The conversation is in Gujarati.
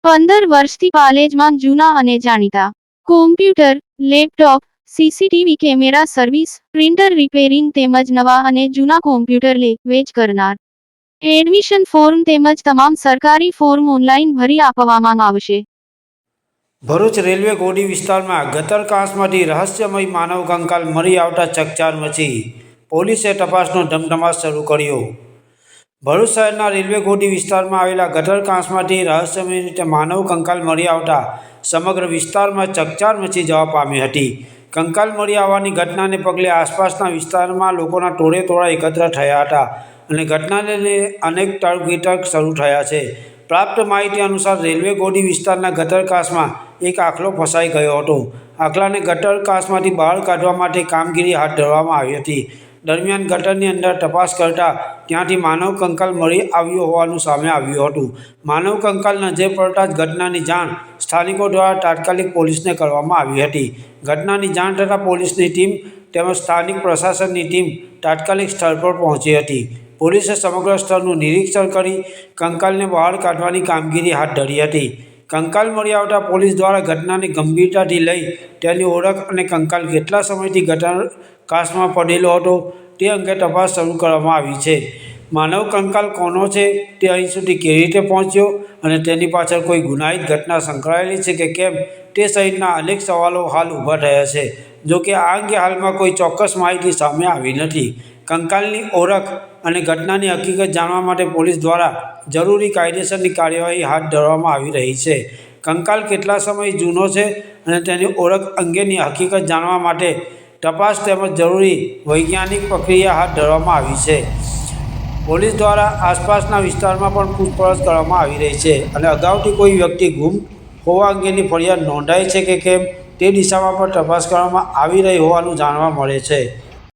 15 વર્ષથી પાલેજમાં જૂના અને જાણીતા computer, laptop, CCTV camera service, printer repairing તેમજ નવા અને જૂના કોમ્પ્યુટર લે-વેચ કરનાર. એડમિશન ફોર્મ તેમજ તમામ સરકારી ફોર્મ ઓનલાઈન ભરી આપવામાં આવશે. ભરૂચ રેલવે ગોડી વિસ્તારમાં ગટરકાંસમાંથી રહસ્યમય માનવ કંકાલ મળી આવતા ચકચાર મચી. પોલીસે તપાસનો ધમધમાટ શરૂ કર્યો. ભરૂચ શહેરના રેલવે ગોડી વિસ્તારમાં આવેલા ગટરકાંસમાંથી રહસ્યમય રીતે માનવ કંકાલ મળી આવતા સમગ્ર વિસ્તારમાં ચકચાર મચી જવા પામી હતી. કંકાલ મળી આવવાની ઘટનાને પગલે આસપાસના વિસ્તારમાં લોકોના ટોળેટોળા એકત્ર થયા હતા અને ઘટનાને લઈને અનેક તર્ક વિતર્ક શરૂ થયા છે. પ્રાપ્ત માહિતી અનુસાર રેલવે ગોડી વિસ્તારના ગટરકાંસમાં એક આખલો ફસાઈ ગયો હતો. આખલાને ગટરકાંસમાંથી બહાર કાઢવા માટે કામગીરી હાથ ધરવામાં આવી હતી. દરમિયાન ગટરની અંદર તપાસ કરતા ત્યાંથી માનવ કંકાલ મળી આવ્યો હોવાનું સામે આવ્યું હતું. માનવ કંકાલ નજરે પડતા જ ઘટનાની જાણ સ્થાનિકો દ્વારા તાત્કાલિક પોલીસને કરવામાં આવી હતી. ઘટનાની જાણ થતાં પોલીસની ટીમ તેમજ સ્થાનિક પ્રશાસનની ટીમ તાત્કાલિક સ્થળ પર પહોંચી હતી. પોલીસે સમગ્ર સ્થળનું નિરીક્ષણ કરી કંકાલને બહાર કાઢવાની કામગીરી હાથ ધરી હતી. કંકાલ મળી આવતા પોલીસ દ્વારા ઘટનાની ગંભીરતાથી લઈ તેની ઓળખ અને કંકાલ કેટલા સમયથી ગટરકાંસમાં પડેલો હતો તે અંગે તપાસ શરૂ કરવામાં આવી છે. માનવ કંકાલ કોનો છે, તે અહીં સુધી કેવી રીતે પહોંચ્યો અને તેની પાછળ કોઈ ગુનાહિત ઘટના સંકળાયેલી છે કે કેમ તે સહિતના અનેક સવાલો હાલ ઊભા થયા છે. જોકે આ અંગે હાલમાં કોઈ ચોક્કસ માહિતી સામે આવી નથી. કંકાલની ઓળખ અને ઘટનાની હકીકત જાણવા માટે પોલીસ દ્વારા જરૂરી કાયદેસરની કાર્યવાહી હાથ ધરવામાં આવી રહી છે. કંકાલ કેટલા સમય જૂનો છે અને તેની ઓળખ અંગેની હકીકત જાણવા માટે તપાસ તેમજ જરૂરી વૈજ્ઞાનિક પ્રક્રિયા હાથ ધરવામાં આવી છે. પોલીસ દ્વારા આસપાસના વિસ્તારમાં પણ પૂછપરછ કરવામાં આવી રહી છે અને અગાઉથી કોઈ વ્યક્તિ ગુમ હોવા અંગેની ફરિયાદ નોંધાઈ છે કે કેમ તે દિશામાં પણ તપાસ કરવામાં આવી રહી હોવાનું જાણવા મળે છે.